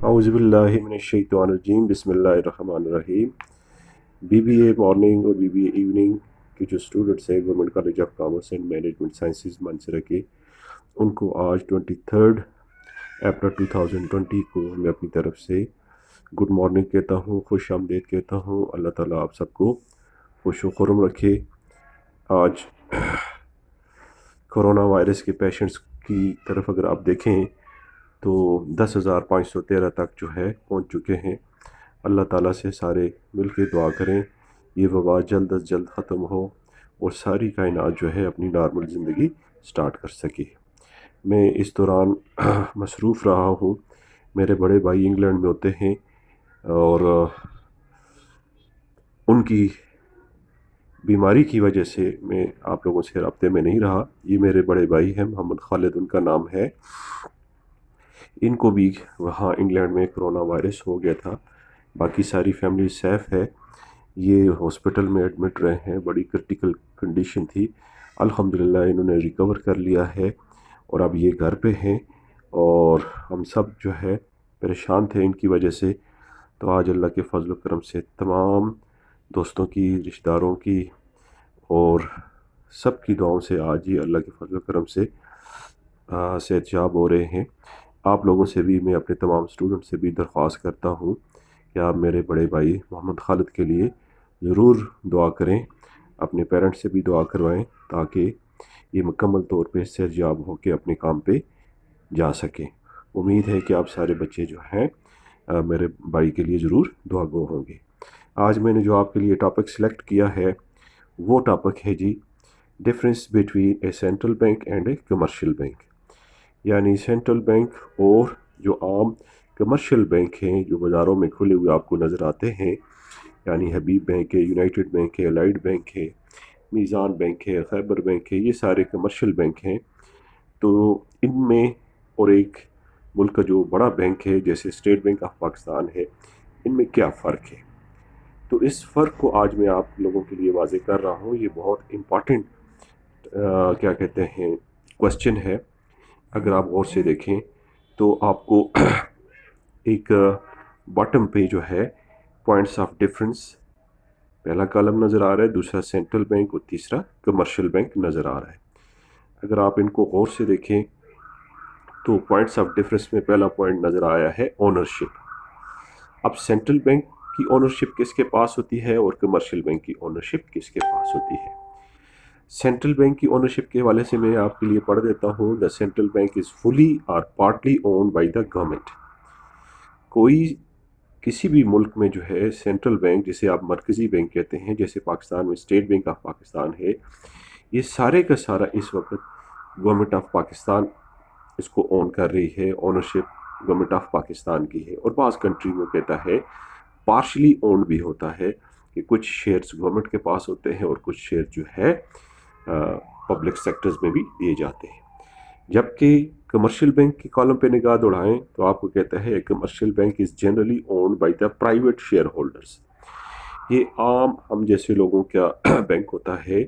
اعوذ باللہ من الشیطان الرجیم بسم اللہ الرحمن الرحیم۔ بی بی اے مارننگ اور بی بی اے ایوننگ کے جو اسٹوڈنٹس ہیں government college of commerce and management sciences Mansehra کے، ان کو آج 23 اپریل 2020 کو میں اپنی طرف سے گڈ مارننگ کہتا ہوں، خوش آمدید کہتا ہوں۔ اللہ تعالیٰ آپ سب کو خوش و خرم رکھے۔ آج کرونا وائرس کے پیشنٹس کی طرف اگر آپ دیکھیں تو 10,513 تک جو ہے پہنچ چکے ہیں۔ اللہ تعالیٰ سے سارے مل کے دعا کریں یہ وبا جلد از جلد ختم ہو اور ساری کائنات جو ہے اپنی نارمل زندگی سٹارٹ کر سکے۔ میں اس دوران مصروف رہا ہوں، میرے بڑے بھائی انگلینڈ میں ہوتے ہیں اور ان کی بیماری کی وجہ سے میں آپ لوگوں سے رابطے میں نہیں رہا۔ یہ میرے بڑے بھائی ہیں، محمد خالد ان کا نام ہے۔ ان کو بھی وہاں انگلینڈ میں کرونا وائرس ہو گیا تھا، باقی ساری فیملی سیف ہے۔ یہ ہاسپٹل میں ایڈمٹ رہے ہیں، بڑی کرٹیکل کنڈیشن تھی، الحمدللہ انہوں نے ریکور کر لیا ہے اور اب یہ گھر پہ ہیں اور ہم سب جو ہے پریشان تھے ان کی وجہ سے۔ تو آج اللہ کے فضل و کرم سے تمام دوستوں کی، رشتہ داروں کی اور سب کی دعاؤں سے آج ہی اللہ کے فضل و کرم سے صحت یاب ہو رہے ہیں۔ آپ لوگوں سے بھی، میں اپنے تمام اسٹوڈنٹ سے بھی درخواست کرتا ہوں کہ آپ میرے بڑے بھائی محمد خالد کے لیے ضرور دعا کریں، اپنے پیرنٹس سے بھی دعا کروائیں تاکہ یہ مکمل طور پہ صحت یاب ہو کے اپنے کام پہ جا سکیں۔ امید ہے کہ آپ سارے بچے جو ہیں میرے بھائی کے لیے ضرور دعا گو ہوں گے۔ آج میں نے جو آپ کے لیے ٹاپک سلیکٹ کیا ہے وہ ٹاپک ہے جی difference between a central bank and a commercial bank, یعنی سینٹرل بینک اور جو عام کمرشل بینک ہیں جو بازاروں میں کھلے ہوئے آپ کو نظر آتے ہیں، یعنی حبیب بینک ہے، یونائٹڈ بینک ہے، الائڈ بینک ہے، میزان بینک ہے، خیبر بینک ہے، یہ سارے کمرشل بینک ہیں۔ تو ان میں اور ایک ملک کا جو بڑا بینک ہے جیسے اسٹیٹ بینک آف پاکستان ہے، ان میں کیا فرق ہے؟ تو اس فرق کو آج میں آپ لوگوں کے لیے واضح کر رہا ہوں۔ یہ بہت امپورٹنٹ کیا کہتے ہیں کوشچن ہے۔ اگر آپ غور سے دیکھیں تو آپ کو ایک باٹم پہ جو ہے پوائنٹس آف ڈفرنس، پہلا کالم نظر آ رہا ہے، دوسرا سینٹرل بینک اور تیسرا کمرشل بینک نظر آ رہا ہے۔ اگر آپ ان کو غور سے دیکھیں تو پوائنٹس آف ڈفرنس میں پہلا پوائنٹ نظر آیا ہے اونرشپ۔ اب سینٹرل بینک کی اونرشپ کس کے پاس ہوتی ہے اور کمرشل بینک کی اونرشپ کس کے پاس ہوتی ہے؟ سینٹرل بینک کی اونرشپ کے حوالے سے میں آپ کے لیے پڑھ دیتا ہوں۔ دا سینٹرل بینک از فلی اور partly owned by the government. کوئی کسی بھی ملک میں جو ہے سینٹرل بینک، جسے آپ مرکزی بینک کہتے ہیں، جیسے پاکستان میں اسٹیٹ بینک آف پاکستان ہے، یہ سارے کا سارا اس وقت گورنمنٹ آف پاکستان اس کو اون کر رہی ہے، اونرشپ گورنمنٹ آف پاکستان کی ہے۔ اور بعض کنٹری میں کہتا ہے پارشلی اونڈ بھی ہوتا ہے کہ کچھ شیئرز گورنمنٹ کے پاس ہوتے ہیں اور کچھ شیئر جو ہے پبلک سیکٹرز میں بھی دیے جاتے ہیں۔ جبکہ کمرشل بینک کے کالم پہ نگاہ دوڑائیں تو آپ کو کہتا ہے commercial bank is generally owned by the private share holders. یہ عام ہم جیسے لوگوں کا بینک ہوتا ہے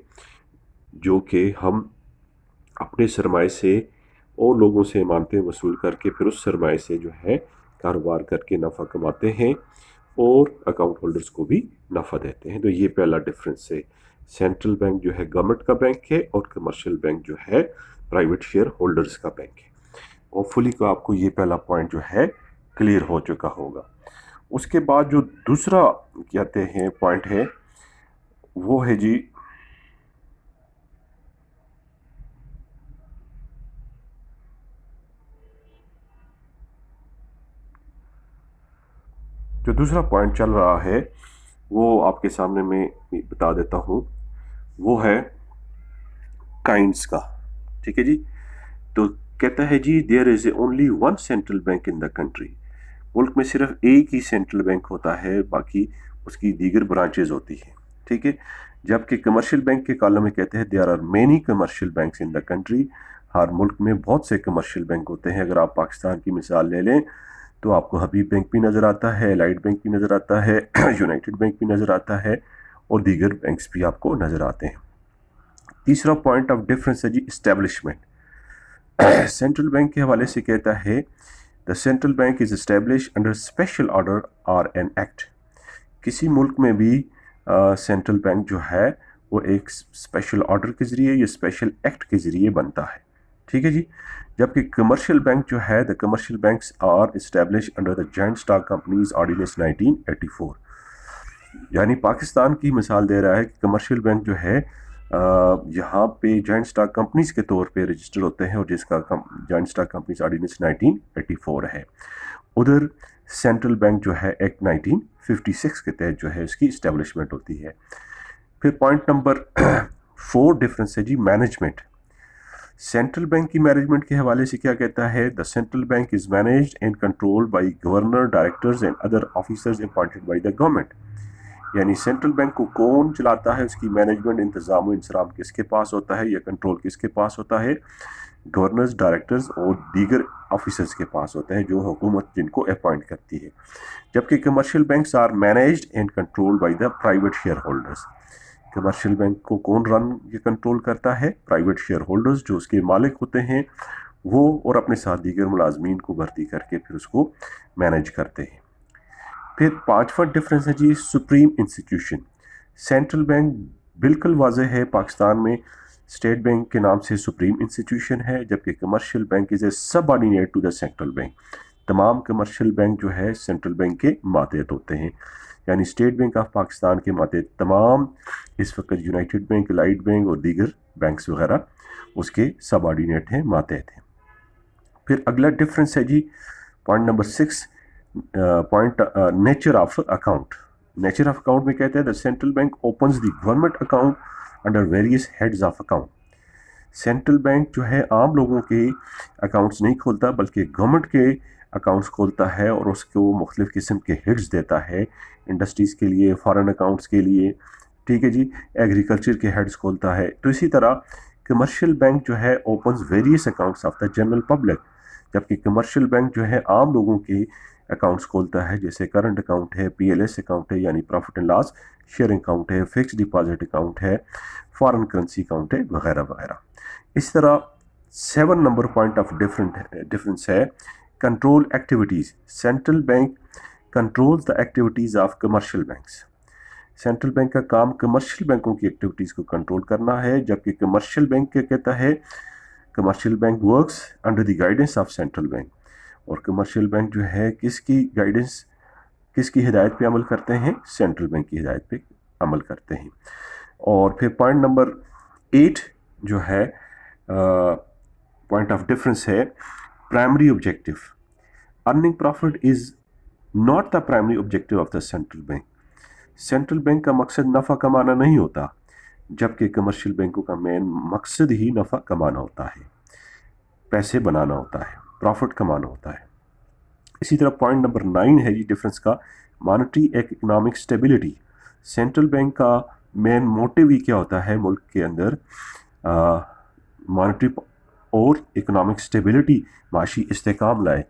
جو کہ ہم اپنے سرمائے سے اور لوگوں سے امانتیں وصول کر کے پھر اس سرمائے سے جو ہے کاروبار کر کے نفع کماتے ہیں اور اکاؤنٹ ہولڈرز کو بھی نفع دیتے ہیں۔ تو یہ پہلا ڈفرینس ہے۔ سینٹرل بینک جو ہے گورنمنٹ کا بینک ہے اور کمرشل بینک جو ہے پرائیویٹ شیئر ہولڈرز کا بینک ہے۔ ہوپ فلی کو آپ کو یہ پہلا پوائنٹ جو ہے کلیئر ہو چکا ہوگا۔ اس کے بعد جو دوسرا کہتے ہیں پوائنٹ ہے وہ ہے جی جو دوسرا پوائنٹ چل رہا ہے وہ آپ کے سامنے میں بتا دیتا ہوں، وہ ہے کائنڈس کا۔ ٹھیک ہے جی، تو کہتا ہے جی there is only one central bank in the country. ملک میں صرف ایک ہی سینٹرل بینک ہوتا ہے، باقی اس کی دیگر برانچز ہوتی ہیں۔ ٹھیک ہے، جبکہ کمرشل بینک کے کالم میں کہتے ہیں there are many commercial banks in the country. ہر ملک میں بہت سے کمرشل بینک ہوتے ہیں۔ اگر آپ پاکستان کی مثال لے لیں تو آپ کو حبیب بینک بھی نظر آتا ہے، الائڈ بینک بھی نظر آتا ہے، یونائٹڈ بینک بھی نظر آتا ہے اور دیگر بینکس بھی آپ کو نظر آتے ہیں۔ تیسرا پوائنٹ آف ڈفرنس ہے جی اسٹیبلشمنٹ۔ سینٹرل بینک کے حوالے سے کہتا ہے The central bank is established under special order or an act. किसी मुल्क में भी सेंट्रल बैंक जो है वो एक स्पेशल ऑर्डर के ज़रिए या स्पेशल एक्ट के ज़रिए बनता है, ठीक है जी। जबकि कमर्शियल बैंक जो है, the commercial banks are establish under the joint stock companies ordinance 1984। यानी पाकिस्तान की मिसाल दे रहा है कि कमर्शियल बैंक जो है यहाँ पे जॉइंट स्टॉक कंपनीज के तौर पे रजिस्टर होते हैं और जिसका जॉइंट स्टॉक कंपनीज ऑर्डिनेंस 1984 है। उधर सेंट्रल बैंक जो है एक्ट 1956 के तहत जो है इसकी इस्टेब्लिशमेंट होती है। फिर पॉइंट नंबर 4 डिफरेंस है जी, मैनेजमेंट। सेंट्रल बैंक की मैनेजमेंट के हवाले से क्या कहता है? The central bank is managed and controlled bye governor, directors and other officers appointed by the government. यानी सेंट्रल बैंक को कौन चलाता है, उसकी मैनेजमेंट, इंतज़ाम इंसराम किसके पास होता है या कंट्रोल किसके पास होता है? गवर्नर्स, डायरेक्टर्स और दीगर ऑफिसर्स के पास होता है जो हुकूमत जिनको अपॉइंट करती है। जबकि commercial banks are managed and controlled by the private shareholders. Commercial bank को कौन रन या कंट्रोल करता है? प्राइवेट शेयर होल्डर्स जो उसके मालिक होते हैं वो, और अपने साथ दीगर मुलाजमीन को भर्ती करके फिर उसको मैनेज करते हैं। फिर 5वां डिफरेंस है जी, सुप्रीम इंस्टीट्यूशन। सेंट्रल बैंक बिल्कुल वाज़ेह है पाकिस्तान में स्टेट बैंक के नाम से सुप्रीम इंस्टीट्यूशन है, जबकि commercial bank is a subordinate to the central bank. तमाम कमर्शियल बैंक जो है सेंट्रल बैंक के मातहत होते हैं, यानी स्टेट बैंक ऑफ पाकिस्तान के मातहत तमाम इस वक्त यूनाइटेड बैंक, लाइट बैंक और दीगर बैंक्स वगैरह उसके सबऑर्डिनेट हैं, मातहत हैं। फिर अगला डिफरेंस है जी, point number 6, point nature of account. Nature of account में कहते हैं the central bank opens the government account under various heads of account. Central bank जो है आम लोगों के अकाउंट्स नहीं खोलता बल्कि गवर्नमेंट के अकाउंट्स खोलता है और उसको मुख्तलिफ़ किस्म के हेड्स देता है, इंडस्ट्रीज़ के लिए, फॉरेन अकाउंट्स के लिए, ठीक है जी, एग्रीकल्चर के हेड्स खोलता है। तो इसी तरह कमर्शियल बैंक जो है opens various accounts of the general public, जबकि कमर्शियल बैंक जो है आम लोगों के अकाउंट्स खोलता है, जैसे करंट अकाउंट है, PLS अकाउंट है यानी profit and loss sharing account है, फिक्स्ड डिपॉजिट अकाउंट है, फॉरेन करेंसी अकाउंट है, वगैरह वगैरह। इस तरह 7 नंबर पॉइंट ऑफ डिफरेंस है control activities. Central bank controls the activities of commercial banks. Central bank का काम कमर्शियल बैंकों की एक्टिविटीज़ को कंट्रोल करना है, जबकि कमर्शियल बैंक क्या कहता है? Commercial bank works under the guidance of central bank. और कमर्शियल बैंक जो है किसकी गाइडेंस, किसकी हिदायत पे अमल करते हैं? सेंट्रल बैंक की हिदायत पे अमल करते हैं। और फिर पॉइंट नंबर 8 जो है पॉइंट ऑफ डिफरेंस है primary objective. Earning profit is not the primary objective of the central bank. Central bank का मकसद नफ़ा कमाना नहीं होता, जबकि कमर्शियल बैंकों का मेन मकसद ही नफ़ा कमाना होता है, पैसे बनाना होता है, प्रॉफिट कमाना होता है। इसी तरह पॉइंट नंबर 9 है जी डिफरेंस का, monetary economic stability. Central bank का मेन मोटिव ही क्या होता है? मुल्क के अंदर मॉनेटरी और इकोनॉमिक स्टेबिलिटी, माशी इस्तेकाम लाए,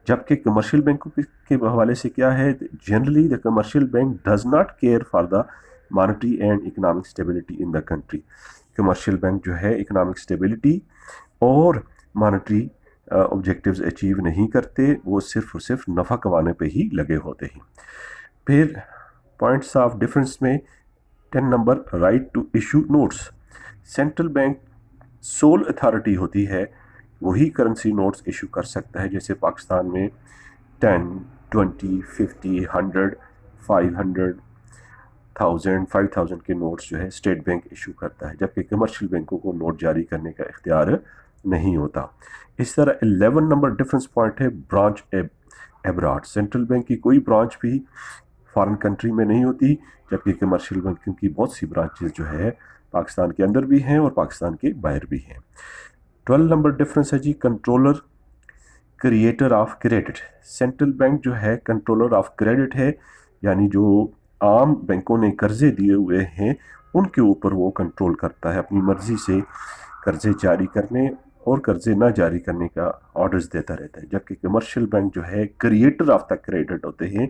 जबकि कमर्शियल बैंकों के हवाले से क्या है? Generally the commercial bank does not care for the monetary and economic stability in the country. Commercial bank जो है इकोनॉमिक स्टेबिलिटी और मॉनेटरी ऑब्जेक्टिव्स अचीव नहीं करते, वो सिर्फ और सिर्फ नफ़ा कमाने पे ही लगे होते हैं। फिर पॉइंट्स ऑफ डिफरेंस में 10 number, right to issue notes. Central bank sole authority होती है, वही करेंसी नोट्स इशू कर सकता है, जैसे पाकिस्तान में 10, 20, 50, 100, 500, 1000, 5000 के नोट्स जो है स्टेट बैंक इशू करता है, जबकि कमर्शियल बैंकों को नोट जारी करने का इख्तियार नहीं होता। इस तरह 11 नंबर डिफरेंस पॉइंट है ब्रांच एब्रॉड। सेंट्रल बैंक की कोई ब्रांच भी फॉरेन कंट्री में नहीं होती, जबकि कमर्शियल बैंकों की बहुत सी ब्रांचेस जो है पाकिस्तान के अंदर भी हैं और पाकिस्तान के बाहर भी हैं। 12 नंबर डिफरेंस है जी controller creator of credit. Central bank जो है कंट्रोलर ऑफ क्रेडिट है, यानी जो आम बैंकों ने कर्जे दिए हुए हैं उनके ऊपर वो कंट्रोल करता है, अपनी मर्ज़ी से कर्जे जारी करने और कर्जे ना जारी करने का ऑर्डर्स देता रहता है। जबकि कमर्शियल बैंक जो है क्रिएटर ऑफ द क्रेडिट होते हैं,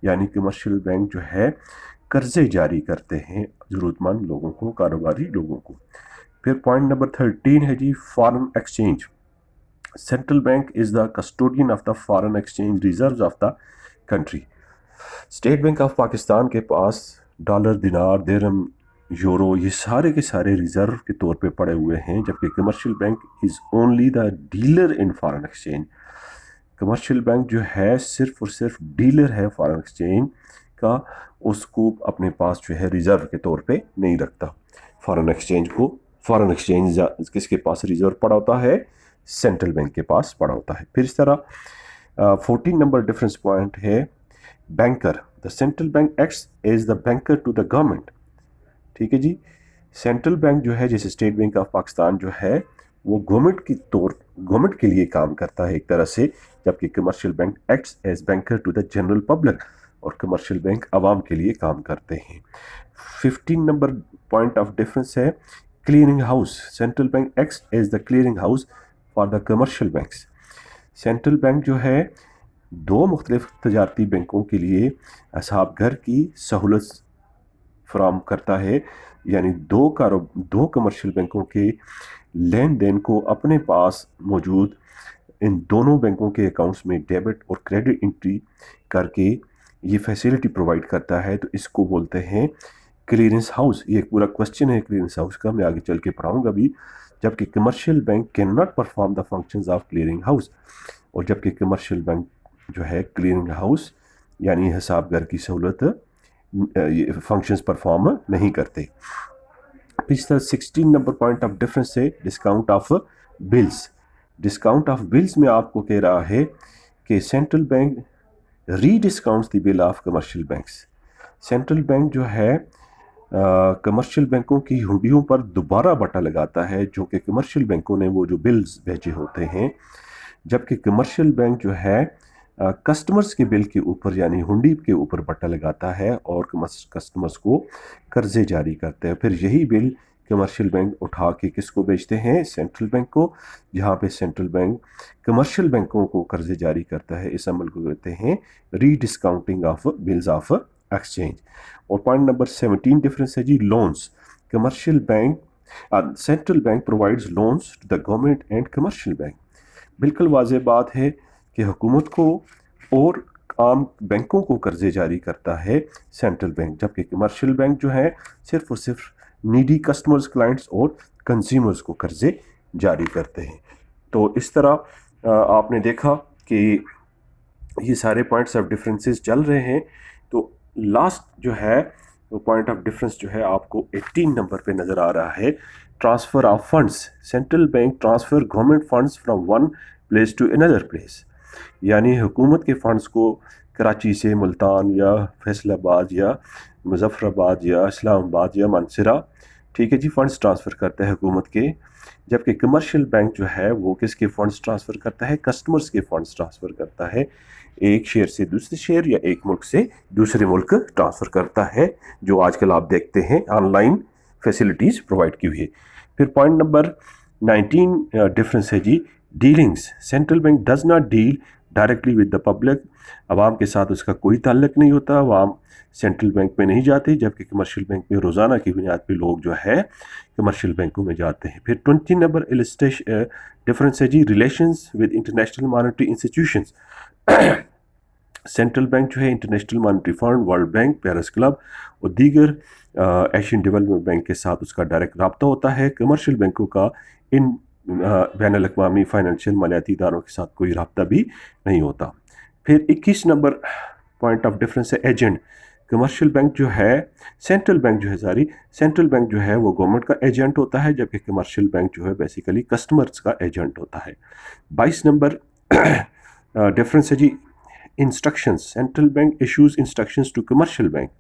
यानी कमर्शियल बैंक जो है कर्जे जारी करते हैं ज़रूरतमंद लोगों को, कारोबारी लोगों को। फिर पॉइंट नंबर 13 है जी foreign exchange. Central bank is the custodian of the foreign exchange reserves of the country. State Bank of Pakistan के पास डॉलर, दिनार, दिरहम, यूरो ये सारे के सारे रिजर्व के तौर पे पड़े हुए हैं, जबकि commercial bank is only the dealer in foreign exchange. Commercial bank जो है सिर्फ और सिर्फ डीलर है फॉरेन एक्सचेंज का, उसको अपने पास जो है रिज़र्व के तौर पे नहीं रखता. फॉरेन एक्सचेंज किसके पास रिज़र्व पड़ा होता है? सेंट्रल बैंक के पास पड़ा होता है. फिर इस तरह 14 नंबर डिफरेंस पॉइंट है banker. The central bank acts as the banker to the government. ठीक है जी. सेंट्रल बैंक जो है, जैसे स्टेट बैंक ऑफ पाकिस्तान जो है, वो गवर्नमेंट के लिए काम करता है एक तरह से, जबकि commercial bank acts as banker to the general public, और कमर्शियल बैंक आवाम के लिए काम करते हैं. 15 नंबर पॉइंट ऑफ डिफरेंस है clearing house. Central bank acts as the clearing house for the commercial banks. Central bank जो है दो मुख्तलिफ तजारती बैंकों के लिए असहाब घर की सहूलत फराहम करता है, यानी दो कमर्शियल बैंकों के लेन देन को अपने पास मौजूद इन दोनों बैंकों के अकाउंट्स में डेबिट और क्रेडिट एंट्री करके ये फैसिलिटी प्रोवाइड करता है. तो इसको बोलते हैं क्लियरेंस हाउस. ये एक पूरा क्वेश्चन है क्लियरेंस हाउस का, मैं आगे चल के पढ़ाऊँगा भी. जबकि commercial bank can not perform the functions of clearing house, और जबकि कमर्शियल बैंक जो है क्लियरिंग हाउस यानी हिसाब घर की सहूलत ये फंक्शंस परफॉर्म नहीं करते. पिछला 16 नंबर पॉइंट ऑफ डिफरेंस है discount of bills. Discount of bills में आपको कह रहा है कि central bank rediscounts the bill of commercial banks. Central bank जो है कमर्शियल बैंकों की हुंडियों पर दोबारा बटा लगाता है जो कि कमर्शियल बैंकों ने वो जो बिल्स भेजे होते हैं, जबकि कमर्शियल बैंक जो है कस्टमर्स के बिल के ऊपर यानी हुंडी के ऊपर बटा लगाता है और कस्टमर्स को कर्जे जारी करते हैं. फिर यही बिल कमर्शियल बैंक उठा के किसको बेचते हैं? सेंट्रल बैंक को, जहाँ पे सेंट्रल बैंक कमर्शियल बैंकों को कर्जे जारी करता है. इस अमल को कहते हैं rediscounting of bills of exchange. और पॉइंट नंबर 17 डिफरेंस है जी loans. Commercial bank central bank provides loans to the government and commercial bank. बिल्कुल वाज़ेह बात है कि हुकूमत को और आम बैंकों को कर्जे जारी करता है सेंट्रल बैंक, जबकि कमर्शियल बैंक जो है सिर्फ और सिर्फ नीडी कस्टमर्स, क्लाइंट्स और कंज्यूमर्स को कर्जे जारी करते हैं. तो इस तरह आपने देखा कि ये सारे पॉइंट्स ऑफ डिफरेंसेस चल रहे हैं. तो लास्ट जो है वो पॉइंट ऑफ डिफरेंस जो है आपको 18 नंबर पे नज़र आ रहा है transfer of funds. Central bank transfer government funds from one place to another place, यानी हुकूमत के फ़ंड्स को कराची से मुल्तान या फैसलाबाद या मुजफ्फराबाद या इस्लामाबाद या मानसरा, ठीक है जी, फ़ंड्स ट्रांसफ़र करता है हुकूमत के. जबकि कमर्शियल बैंक जो है वो किसके फ़ंड्स ट्रांसफ़र करता है? कस्टमर्स के फ़ंड्स ट्रांसफ़र करता है. एक शहर से दूसरे शहर या एक मुल्क से दूसरे मुल्क ट्रांसफ़र करता है, जो आजकल आप देखते हैं ऑनलाइन फैसिलिटीज़ प्रोवाइड की हुई है. फिर पॉइंट नंबर 19 डिफरेंस है जी dealings. Central bank does not deal directly with the public. आवाम के साथ उसका कोई ताल्लुक नहीं होता, आवाम सेंट्रल बैंक में नहीं जाते, जबकि कमर्शियल बैंक में रोज़ाना की बुनियाद पे लोग जो है कमर्शियल बैंकों में जाते हैं. फिर 20 नंबर डिफरेंस है जी relations with international monetary institutions. Central bank जो है international monetary fund, world bank, Paris club और दीगर एशियन डेवलपमेंट बैंक के साथ उसका डायरेक्ट रब्ता होता है. कमर्शियल बैंकों का इन बैनुल अक़वामी फाइनेंशियल मालियाती इदारों के साथ कोई रब्ता भी नहीं होता. फिर 21 नंबर पॉइंट ऑफ डिफरेंस है एजेंट. कमर्शियल बैंक जो है सेंट्रल बैंक जो है वो गवर्नमेंट का एजेंट होता है, जबकि कमर्शियल बैंक जो है बेसिकली कस्टमर्स का एजेंट होता है. 22 नंबर डिफरेंस है जी instructions. Central bank issues instructions to commercial bank,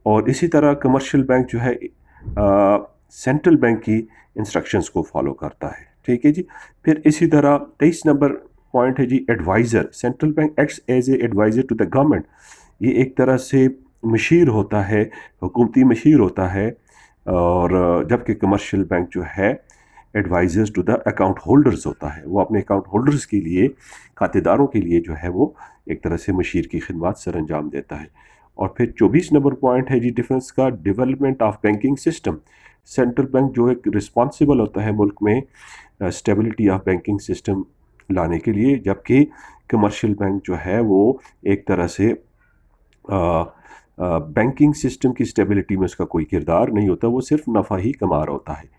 और इसी तरह कमर्शियल बैंक जो है सेंट्रल बैंक की इंस्ट्रक्शंस को फॉलो करता है. ठीक है जी. फिर इसी तरह 23 नंबर पॉइंट है जी adviser. Central bank acts as a adviser to the government. ये एक तरह से मशीर होता है, हुकूमती मशीर होता है, और जबकि कमर्शियल बैंक जो है advisers to the account holders होता है. वो अपने अकाउंट होल्डर्स के लिए, खातेदारों के लिए जो है वो एक तरह से मशीर की खिदमत सर अंजाम देता है. और फिर 24 नंबर पॉइंट है जी डिफरेंस का development of banking system. Central bank जो एक रिस्पॉन्सिबल होता है मुल्क में स्टेबिलिटी ऑफ बैंकिंग सिस्टम लाने के लिए, जबकि कमर्शियल बैंक जो है वो एक तरह से बैंकिंग सिस्टम की स्टेबिलिटी में उसका कोई किरदार नहीं होता, वो सिर्फ नफ़ा ही कमा रहा होता है।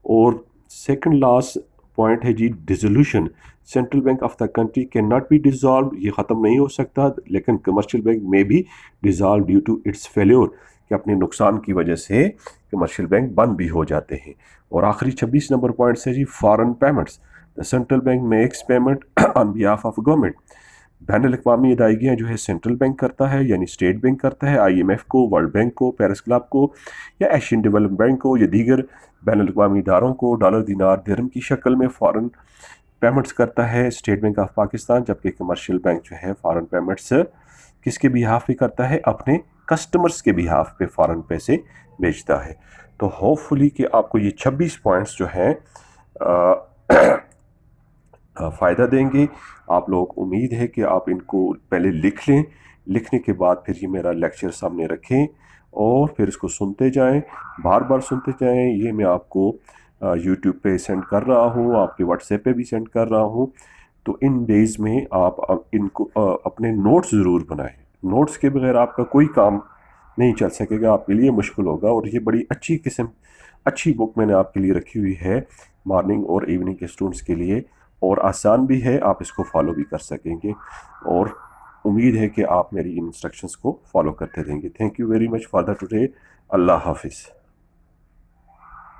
और सेकंड लास्ट पॉइंट है जी dissolution. Central bank of the country can not be dissolve, ये ख़त्म नहीं हो सकता, लेकिन कमर्शियल बैंक में भी dissolve due to its failure, कि अपने नुकसान की वजह से कमर्शियल बैंक बंद भी हो जाते हैं। और आखिरी 26 नंबर पॉइंट है जी foreign payments. The central bank makes payment on behalf of government. बैन अवी अदायगियाँ जो है सेंट्रल बैंक करता है, यानी स्टेट बैंक करता है IMF को, वर्ल्ड बैंक को, पेरिस क्लब को, या एशियन डेवलपमेंट बैंक को, या दीगर बैन अवी इदारों को डॉलर, दिनार, दिरहम की शक्ल में फ़ॉरेन पेमेंट्स करता है स्टेट बैंक ऑफ पाकिस्तान। जबकि कमर्शियल बैंक जो है फ़ॉरेन पेमेंट्स किसके बिहाफ पे करता है? अपने कस्टमर्स के बिहाफ पे फ़ॉरेन पैसे भेजता है। तो होपफुली कि आपको ये 26 पॉइंट्स जो हैं फ़ायदा देंगे। आप लोग उम्मीद है कि आप इनको पहले लिख लें, लिखने के बाद फिर ये मेरा लेक्चर सामने रखें और फिर इसको सुनते जाएं, बार बार सुनते जाएं। ये मैं आपको यूट्यूब पे सेंड कर रहा हूँ, आपके व्हाट्सएप पे भी सेंड कर रहा हूँ। तो इन डेज़ में आप इनको अपने नोट्स ज़रूर बनाएं। नोट्स के बगैर आपका कोई काम नहीं चल सकेगा, आपके लिए मुश्किल होगा। और ये बड़ी अच्छी बुक मैंने आपके लिए रखी हुई है मॉर्निंग और इवनिंग के स्टूडेंट्स के लिए, और आसान भी है, आप इसको फॉलो भी कर सकेंगे। और उम्मीद है कि आप मेरी इन इंस्ट्रक्शंस को फॉलो करते रहेंगे। Thank you very much for the today. Allah हाफिज़।